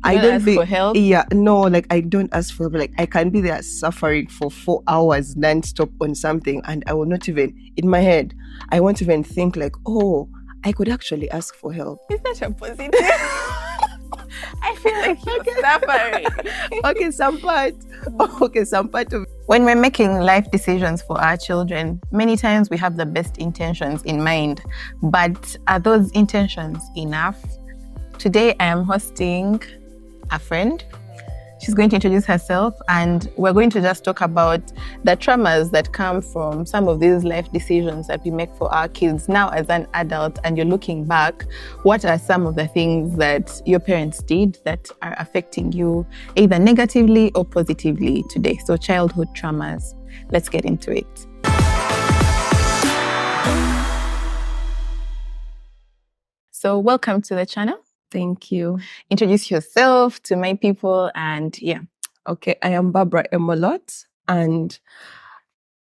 I don't ask for help. Yeah, no, like I don't ask for help. Like I can be there suffering for 4 hours non-stop on something, and I will not even, in my head, I won't even think like, oh, I could actually ask for help. It's such a positive. I feel like you're suffering. Okay, some part of. When we're making life decisions for our children, many times we have the best intentions in mind, but are those intentions enough? Today I am hosting a friend. She's going to introduce herself, and we're going to just talk about the traumas that come from some of these life decisions that we make for our kids now as an adult. And you're looking back, what are some of the things that your parents did that are affecting you either negatively or positively today? So childhood traumas. Let's get into it. So welcome to the channel. Thank you. Introduce yourself to my people and yeah. Okay, I am Barbara Emolot, and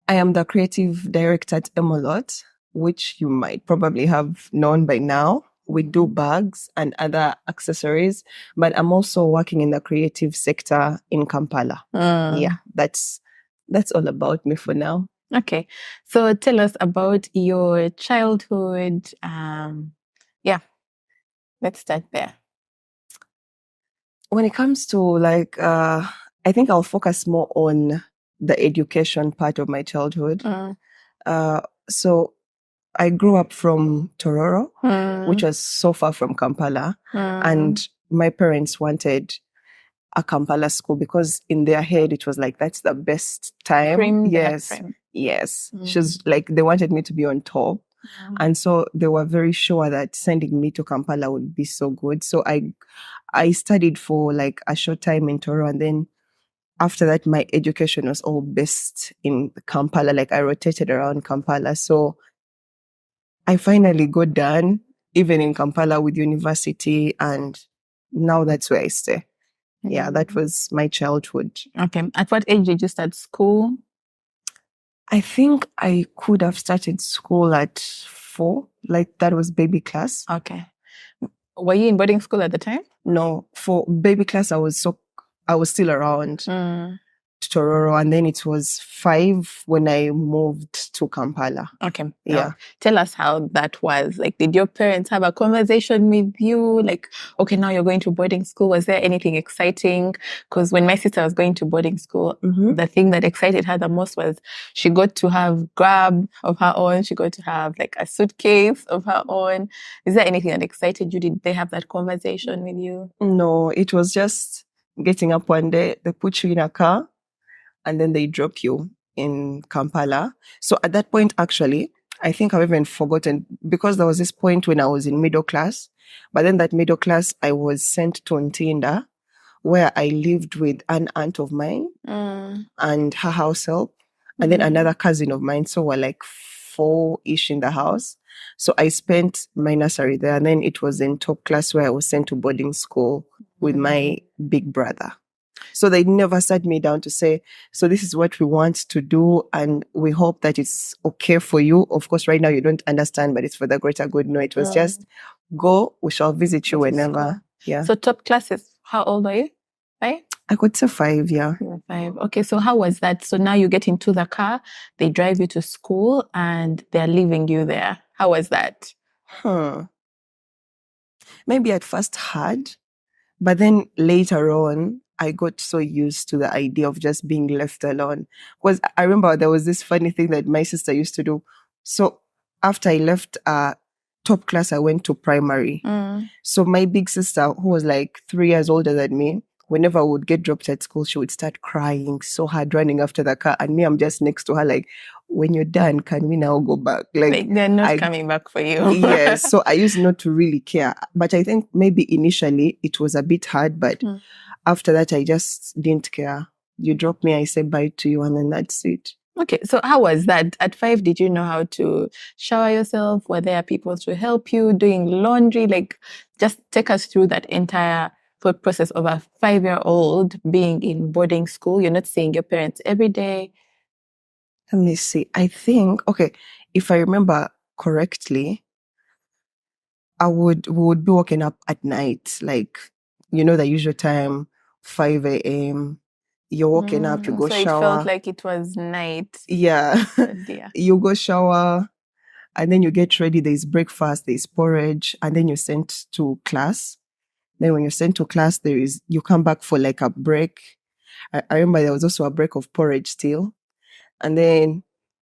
I am the creative director at Emolot, which you might probably have known by now. We do bags and other accessories, but I'm also working in the creative sector in Kampala. Yeah, that's all about me for now. Okay, so tell us about your childhood. Yeah. Let's start there. When it comes to like, I think I'll focus more on the education part of my childhood. So I grew up from Tororo, which was so far from Kampala. And my parents wanted a Kampala school because in their head, it was like, that's the best time. Yes. She's like, they wanted me to be on top. And so they were very sure that sending me to Kampala would be so good. So I studied for like a short time in Toro, and then after that, my education was all based in Kampala. Like I rotated around Kampala. So I finally got done, even in Kampala with university, and now that's where I stay. Yeah, that was my childhood. Okay. At what age did you start school? I think I could have started school at 4, like that was baby class. Okay. Were you in boarding school at the time? No, for baby class, I was still around Tororo, and then it was 5 when I moved to Kampala. Okay. Yeah. Tell us how that was. Like, did your parents have a conversation with you? Like, okay, now you're going to boarding school. Was there anything exciting? Because when my sister was going to boarding school, the thing that excited her the most was she got to have Grab of her own. She got to have like a suitcase of her own. Is there anything that excited you? Did they have that conversation with you? No, it was just getting up one day, they put you in a car, and then they drop you in Kampala. So at that point, actually, I think I've even forgotten, because there was this point when I was in middle class, but then that middle class, I was sent to Ntinda, where I lived with an aunt of mine and her house help, and then another cousin of mine. So we're like 4-ish in the house. So I spent my nursery there, and then it was in top class where I was sent to boarding school with my big brother. So they never sat me down to say, so this is what we want to do, and we hope that it's okay for you. Of course, right now you don't understand, but it's for the greater good. No, it was just go, we shall visit you whenever. Yeah. So top classes, how old are you? 5? I could say 5, yeah. 5. Okay, so how was that? So now you get into the car, they drive you to school, and they're leaving you there. How was that? Maybe at first hard, but then later on, I got so used to the idea of just being left alone. Because I remember there was this funny thing that my sister used to do. So after I left top class, I went to primary. So my big sister, who was like 3 years older than me, whenever I would get dropped at school, she would start crying so hard, running after the car. And me, I'm just next to her like, when you're done, can we now go back? Like they're not coming back for you. Yes. So I used not to really care. But I think maybe initially it was a bit hard, but after that, I just didn't care. You drop me, I say bye to you, and then that's it. Okay, so how was that? At 5, did you know how to shower yourself? Were there people to help you doing laundry? Like, just take us through that entire thought process of a 5-year-old being in boarding school. You're not seeing your parents every day. Let me see. I think, okay, if I remember correctly, we would be waking up at night, like you know, the usual time, 5 a.m. You're waking up, you go so shower. it felt like it was night. Yeah. Oh dear. You go shower, and then you get ready. There's breakfast, there's porridge, and then you're sent to class. Then when you're sent to class, you come back for like a break. I remember there was also a break of porridge still. And then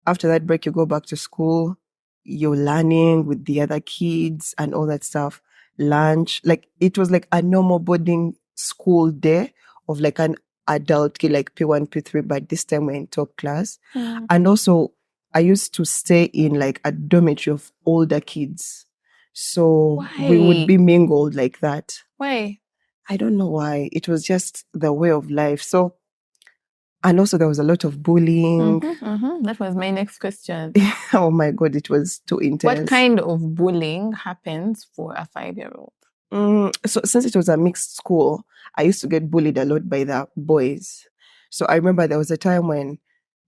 after that break, you go back to school. You're learning with the other kids and all that stuff. Lunch, like it was like a normal boarding school day of like an adult kid, like P1, P3, but this time we're in top class. And also, I used to stay in like a dormitory of older kids. So we would be mingled like that. Why? I don't know why. It was just the way of life. So, and also there was a lot of bullying. That was my next question. Oh my God, it was too intense. What kind of bullying happens for a 5-year-old? So since it was a mixed school, I used to get bullied a lot by the boys. So I remember there was a time when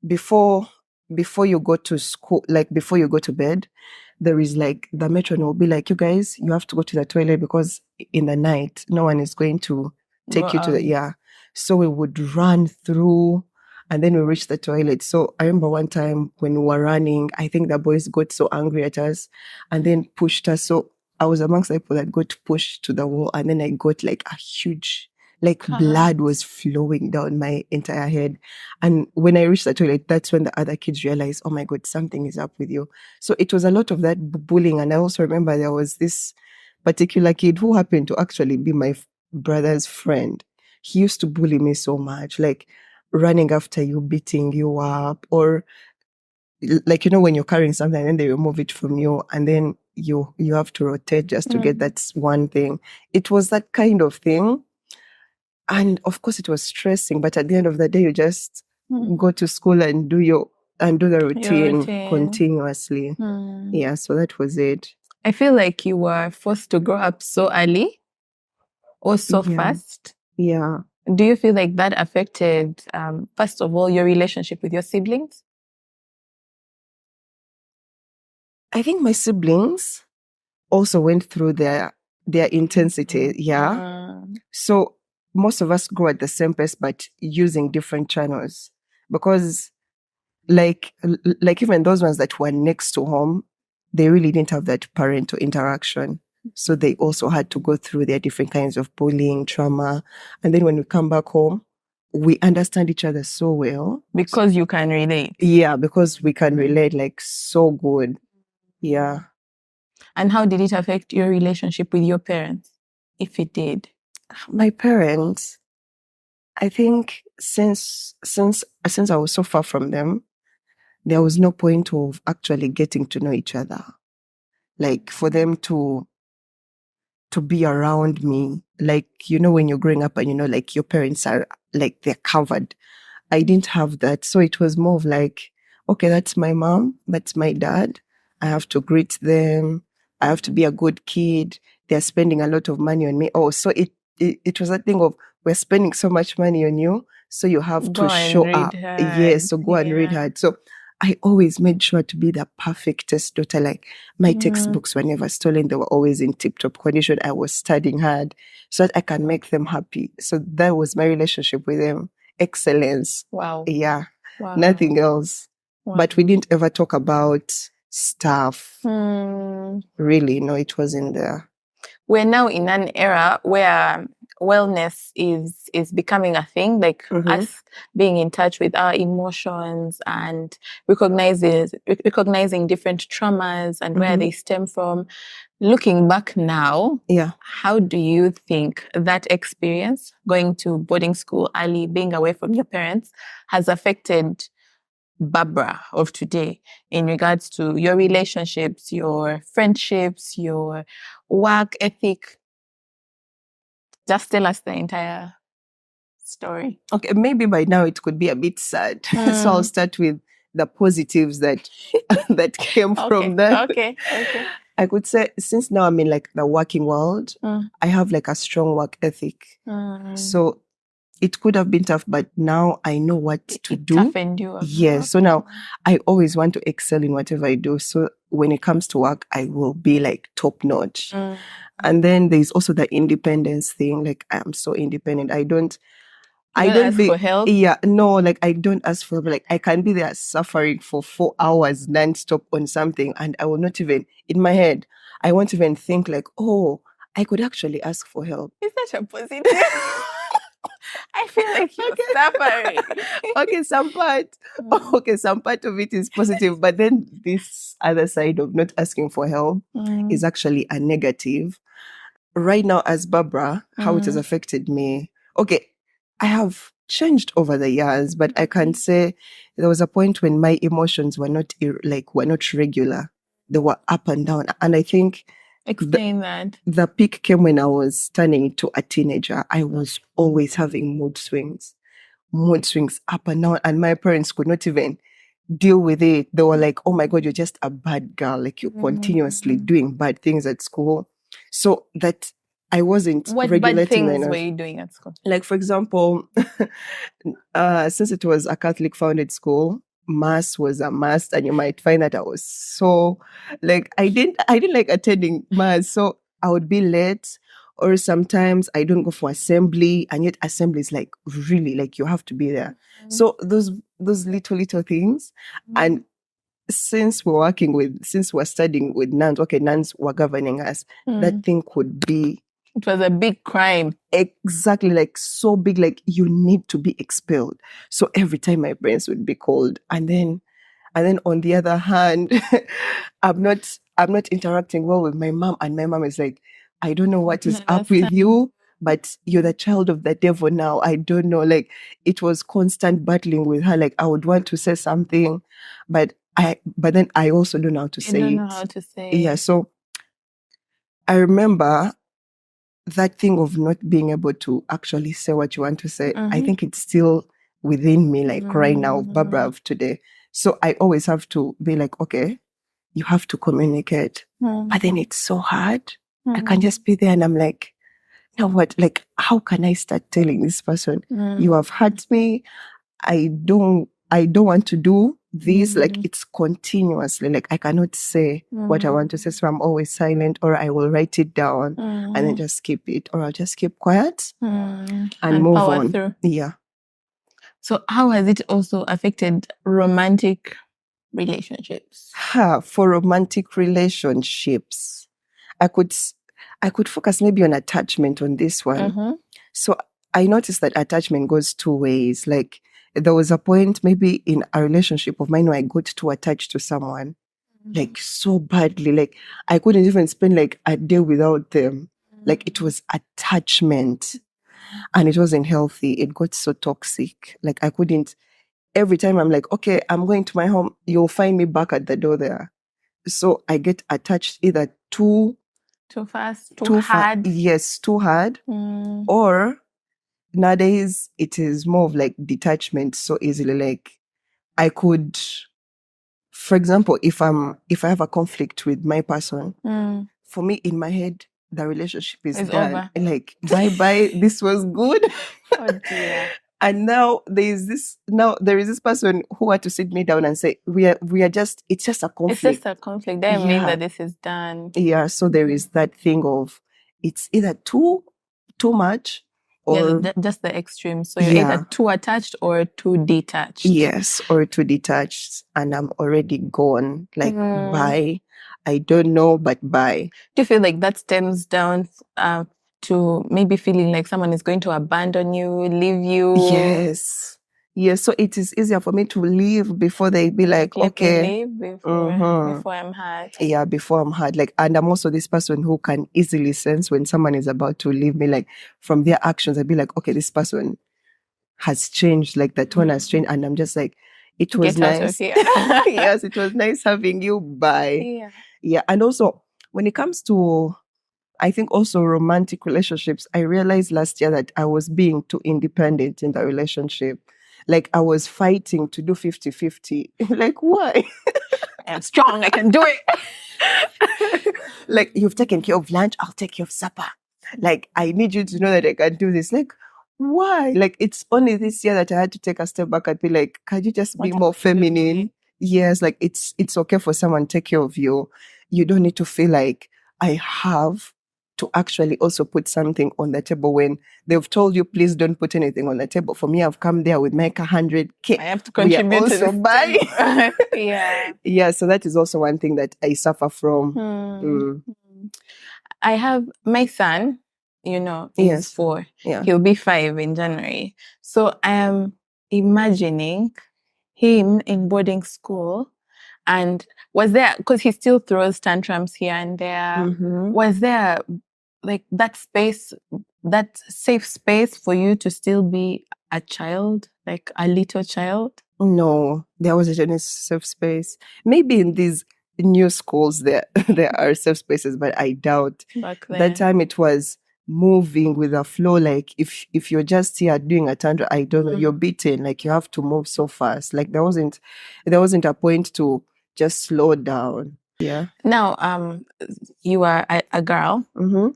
before you go to school, like before you go to bed, there is like the matron will be like, you guys, you have to go to the toilet because in the night, no one is going to take you to the, yeah. So we would run through and then we reached the toilet. So I remember one time when we were running, I think the boys got so angry at us and then pushed us. So I was amongst the people that got pushed to the wall and then I got like a huge, like blood was flowing down my entire head. And when I reached the toilet, that's when the other kids realized, oh my God, something is up with you. So it was a lot of that bullying. And I also remember there was this particular kid who happened to actually be my brother's friend. He used to bully me so much, like running after you, beating you up, or like, you know, when you're carrying something and then they remove it from you and then you have to rotate just to get that one thing. It was that kind of thing. And of course it was stressing, but at the end of the day, you just go to school and do the routine continuously. Yeah, so that was it. I feel like you were forced to grow up so early or so fast. Yeah. Do you feel like that affected, first of all, your relationship with your siblings? I think my siblings also went through their intensity. Yeah. So most of us grew at the same pace, but using different channels because like even those ones that were next to home, they really didn't have that parental interaction. So they also had to go through their different kinds of bullying, trauma. And then when we come back home, we understand each other so well. Because you can relate. Yeah, because we can relate like so good. Yeah. And how did it affect your relationship with your parents, if it did? My parents, I think since I was so far from them, there was no point of actually getting to know each other. Like for them to be around me, like, you know, when you're growing up and, you know, like your parents are like, they're covered. I didn't have that. So it was more of like, okay, that's my mom, that's my dad. I have to greet them. I have to be a good kid. They're spending a lot of money on me. Oh, so it was that thing of, we're spending so much money on you, so you have to show up. Yes, so go and read hard. So I always made sure to be the perfectest daughter. Like my textbooks were never stolen. They were always in tip-top condition. I was studying hard so that I can make them happy. So that was my relationship with them. Excellence. Wow. Yeah. Wow. Nothing else. Wow. But we didn't ever talk about stuff. Really, no, it wasn't there. We're now in an era where wellness is becoming a thing, like us being in touch with our emotions and recognizing different traumas and where they stem from. Looking back now, how do you think that experience, going to boarding school early, being away from your parents, has affected Barbara of today in regards to your relationships, your friendships, your work ethic? Just tell us the entire story. Okay, maybe by now it could be a bit sad. So I'll start with the positives that that came from that. Okay. I could say since now I'm in like the working world, I have like a strong work ethic. So it could have been tough, but now I know what to do. Toughened you up. Yes. So now I always want to excel in whatever I do. So when it comes to work, I will be like top notch. And then there's also the independence thing. Like, I'm so independent. I don't ask for help. Yeah, no, like I don't ask for help. Like, I can be there suffering for 4 hours non-stop on something, and I will not even, in my head, I won't even think like, oh, I could actually ask for help. It's such a positive. I feel like you're suffering. Okay, some part of it is positive, but then this other side of not asking for help is actually a negative. Right now, as Barbara, how it has affected me. Okay, I have changed over the years, but I can say there was a point when my emotions were not regular. They were up and down, and I think explain that. The peak came when I was turning into a teenager. I was always having mood swings up and down, and my parents could not even deal with it. They were like, "Oh my God, you're just a bad girl. Like, you're continuously doing bad things at school." So that I wasn't regulating bad things enough. Were you doing at school? Like, for example, since it was a Catholic founded school, Mass was a must, and you might find that I was so like I didn't like attending Mass, so I would be late, or sometimes I don't go for assembly, and yet assembly is like really like you have to be there. So those little things, and since we're studying with nuns, nuns were governing us, that thing could be. It was a big crime. Exactly, like so big, like you need to be expelled. So every time my parents would be called, and then on the other hand, I'm not interacting well with my mom, and my mom is like, I don't know what is up with you, but you're the child of the devil now. I don't know. Like, it was constant battling with her. Like, I would want to say something, but then I also don't know how to say it. Don't know how to say. Yeah. So I remember that thing of not being able to actually say what you want to say. I think it's still within me, like right now, Barbara of today. So I always have to be like, okay, you have to communicate. But then it's so hard. I can just be there and I'm like, now what? Like, how can I start telling this person, you have hurt me? I don't want to do this. Like, it's continuously, like I cannot say what I want to say. So I'm always silent, or I will write it down and then just keep it, or I'll just keep quiet and move on. Through. Yeah. So how has it also affected romantic relationships? For romantic relationships, I could focus maybe on attachment on this one. So I noticed that attachment goes two ways. Like, there was a point maybe in a relationship of mine where I got too attached to someone, like so badly. Like, I couldn't even spend like a day without them. Like, it was attachment, and it wasn't healthy. It got so toxic. Like, I couldn't. Every time I'm like, okay, I'm going to my home, you'll find me back at the door there. So I get attached either too fast, too hard. Yes, too hard. Or nowadays it is more of like detachment so easily. Like, I could, for example, if I have a conflict with my person, for me in my head, the relationship is done. Over. Like, bye. This was good. Oh dear. And now there is this person who had to sit me down and say, it's just a conflict. It's just a conflict. That means that this is done. Yeah. So there is that thing of, it's either too much, or just the extreme. So you're either too attached or too detached. Yes, or too detached, and I'm already gone. Like, bye. I don't know, but bye. Do you feel like that stems down to maybe feeling like someone is going to abandon you, leave you? Yes. So it is easier for me to leave before they be like, okay, leave before I'm hurt. Yeah, before I'm hurt. Like, and I'm also this person who can easily sense when someone is about to leave me. Like, from their actions, I'd be like, okay, this person has changed. Like, the tone has changed, and I'm just like, it was nice. Yes, it was nice having you. Bye. Yeah. And also, when it comes to, I think also romantic relationships, I realized last year that I was being too independent in the relationship. Like, I was fighting to do 50-50. Like, why? I'm strong. I can do it. Like, you've taken care of lunch, I'll take care of supper. Like, I need you to know that I can do this. Like, why? Like, it's only this year that I had to take a step back and be like, can you just be more feminine? Yes, like it's okay for someone to take care of you. You don't need to feel like I have to actually also put something on the table when they've told you, please don't put anything on the table. For me, I've come there with my 100K. I have to contribute to also buy. Yeah. Yeah, so that is also one thing that I suffer from. I have my son, is 4. Yeah. He'll be 5 in January. So I am imagining him in boarding school. And was there, because he still throws tantrums here and there, was there like that space, that safe space for you to still be a child, like a little child? No, there wasn't any safe space. Maybe in these new schools there are safe spaces, but I doubt. Back then. That time it was moving with a flow. Like if you're just here doing a tantrum, I don't know, you're beaten. Like you have to move so fast. Like there wasn't a point to just slow down. Yeah. Now, you are a girl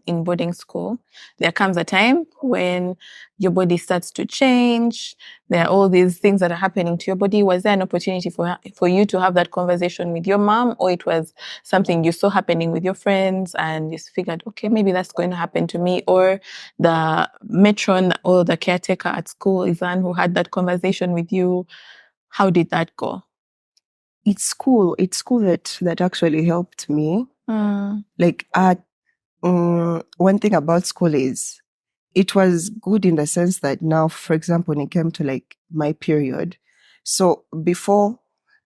in boarding school. There comes a time when your body starts to change. There are all these things that are happening to your body. Was there an opportunity for you to have that conversation with your mom, or it was something you saw happening with your friends and you figured, okay, maybe that's going to happen to me? Or the matron or the caretaker at school is one who had that conversation with you? How did that go? It's school that actually helped me. Like one thing about school is it was good in the sense that now, for example, when it came to like my period, so before,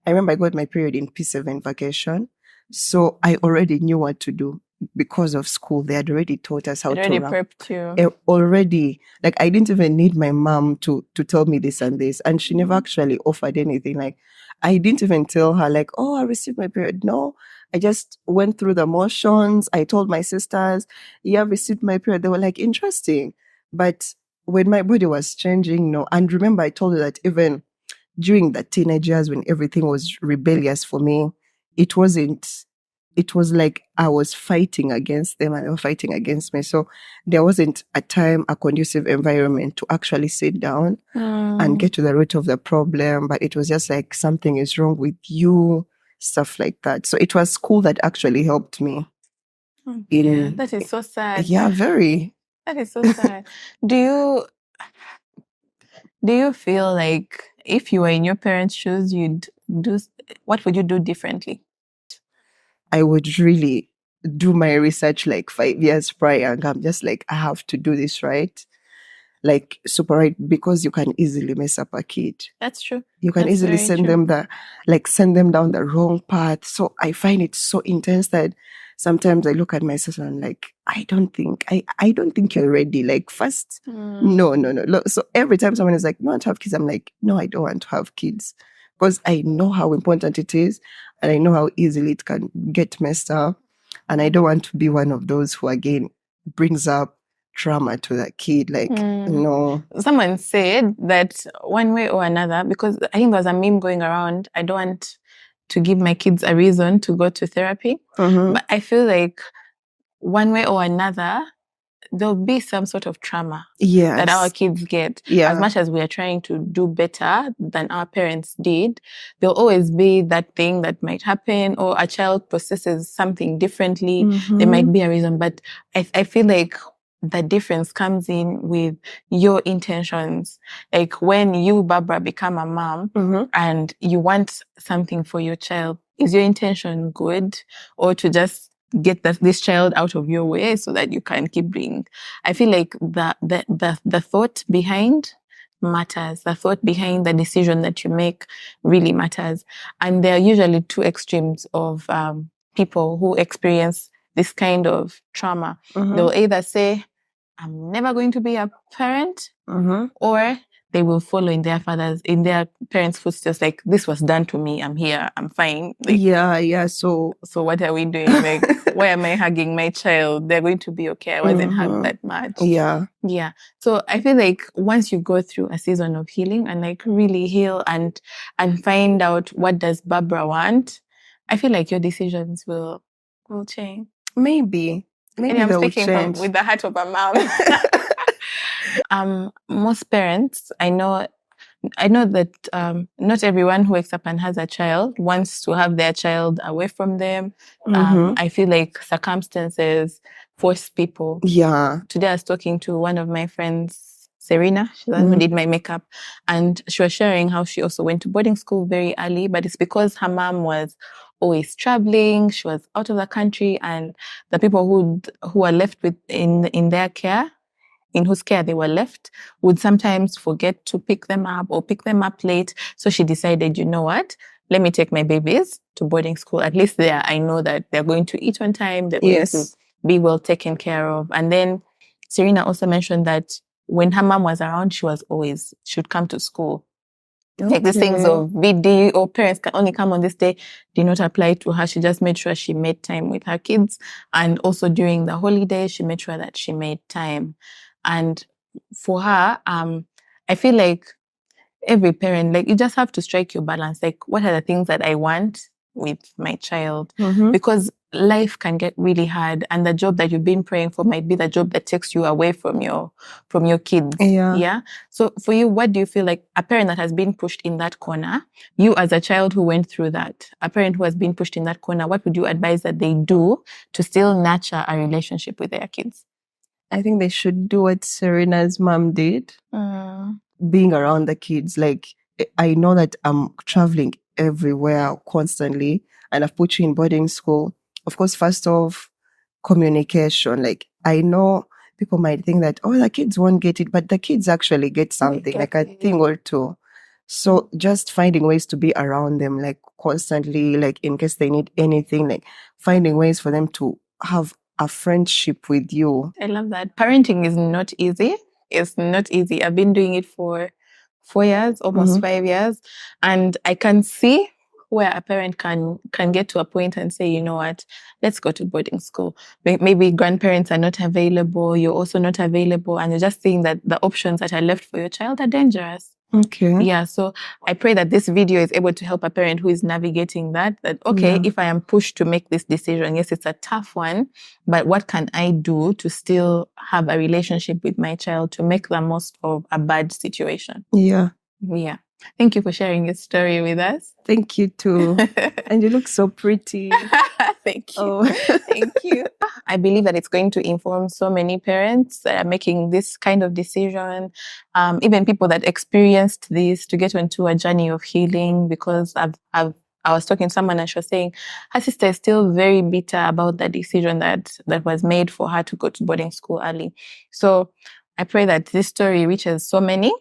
I remember I got my period in P7 vacation, so I already knew what to do because of school. They had already taught us how to prepped you. Already, like I didn't even need my mom to tell me this and this, and she never actually offered anything. Like I didn't even tell her like, oh, I received my period. No, I just went through the motions. I told my sisters, yeah, I received my period. They were like, interesting. But when my body was changing, no. And remember, I told you that even during the teenage years when everything was rebellious for me, it was like I was fighting against them and they were fighting against me. So there wasn't a conducive environment to actually sit down and get to the root of the problem. But it was just like something is wrong with you, stuff like that. So it was school that actually helped me. That is so sad. Yeah, very. That is so sad. Do you feel like if you were in your parents' shoes, what would you do differently? I would really do my research like 5 years prior, and I'm just like, I have to do this right. Like super right, because you can easily mess up a kid. That's true. You can easily send them down the wrong path. So I find it so intense that sometimes I look at myself and I'm like, I don't think you're ready. Like first, no. So every time someone is like, you want to have kids? I'm like, no, I don't want to have kids. Because I know how important it is and I know how easily it can get messed up. And I don't want to be one of those who again brings up trauma to that kid. Like, no. Someone said that one way or another, because I think there's a meme going around, I don't want to give my kids a reason to go to therapy. But I feel like one way or another, there'll be some sort of trauma that our kids get. As much as we are trying to do better than our parents did, there'll always be that thing that might happen, or a child processes something differently. There might be a reason, but I feel like the difference comes in with your intentions. Like when you, Barbara, become a mom and you want something for your child, is your intention good, or to just get this child out of your way so that you can keep bringing? I feel like the thought behind matters. The thought behind the decision that you make really matters. And there are usually two extremes of people who experience this kind of trauma. They'll either say, I'm never going to be a parent, or they will follow in their parents' footsteps. Like, this was done to me. I'm here. I'm fine. Like, So what are we doing? Like, why am I hugging my child? They're going to be okay. I wasn't hugged that much. Yeah. So I feel like once you go through a season of healing and like really heal and find out what does Barbara want, I feel like your decisions will change. Maybe I'm speaking with the heart of a mom. Most parents, I know that not everyone who wakes up and has a child wants to have their child away from them. I feel like circumstances force people. Yeah. Today I was talking to one of my friends, Serena. She's the one who did my makeup. And she was sharing how she also went to boarding school very early, but it's because her mom was always traveling. She was out of the country, and the people who are left with in their care, in whose care they were left, would sometimes forget to pick them up or pick them up late. So she decided, you know what? Let me take my babies to boarding school. At least there, I know that they're going to eat on time. They're going to be well taken care of. And then Serena also mentioned that when her mom was around, she'd come to school. Okay. Like these things of BD or parents can only come on this day did not apply to her. She just made sure she made time with her kids. And also during the holidays, she made sure that she made time. And for her, I feel like every parent, like you just have to strike your balance. Like, what are the things that I want with my child? Because life can get really hard, and the job that you've been praying for might be the job that takes you away from your kids. Yeah. So for you, what do you feel like a parent that has been pushed in that corner, you as a child who went through that, a parent who has been pushed in that corner, what would you advise that they do to still nurture a relationship with their kids? I think they should do what Serena's mom did. Being around the kids. Like, I know that I'm traveling everywhere constantly, and I've put you in boarding school. Of course, first off, communication. Like, I know people might think that, oh, the kids won't get it, but the kids actually get something, like a thing or two. So just finding ways to be around them, like constantly, like in case they need anything, like finding ways for them to have a friendship with you. I love that. Parenting is not easy. It's not easy. I've been doing it for 4 years, almost 5 years. And I can see where a parent can get to a point and say, you know what, let's go to boarding school. Maybe grandparents are not available. You're also not available. And you're just seeing that the options that are left for your child are dangerous. Okay. Yeah. So I pray that this video is able to help a parent who is navigating that, okay, if I am pushed to make this decision, yes, it's a tough one, but what can I do to still have a relationship with my child to make the most of a bad situation? Yeah. Yeah. Thank you for sharing your story with us. Thank you too. And you look so pretty. Thank you. Oh. Thank you. I believe that it's going to inform so many parents that are making this kind of decision, even people that experienced this, to get into a journey of healing, because I was talking to someone and she was saying her sister is still very bitter about the decision that was made for her to go to boarding school early. So I pray that this story reaches so many.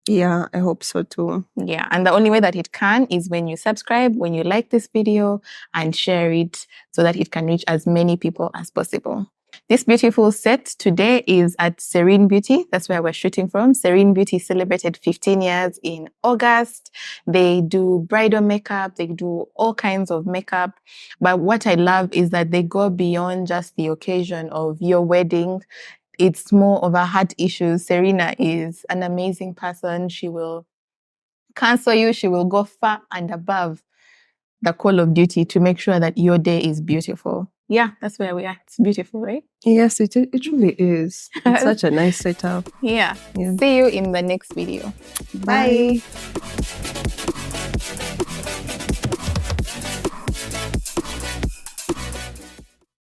Yeah, I hope so too. Yeah, and the only way that it can is when you subscribe, when you like this video and share it so that it can reach as many people as possible. This beautiful set today is at Serene Beauty. That's where we're shooting from. Serene Beauty celebrated 15 years in August. They do bridal makeup. They do all kinds of makeup. But what I love is that they go beyond just the occasion of your wedding. It's more of a heart issue. Serena is an amazing person. She will counsel you. She will go far and above the call of duty to make sure that your day is beautiful. Yeah, that's where we are. It's beautiful, right? Yes, it really is. It's such a nice setup. Yeah. See you in the next video. Bye.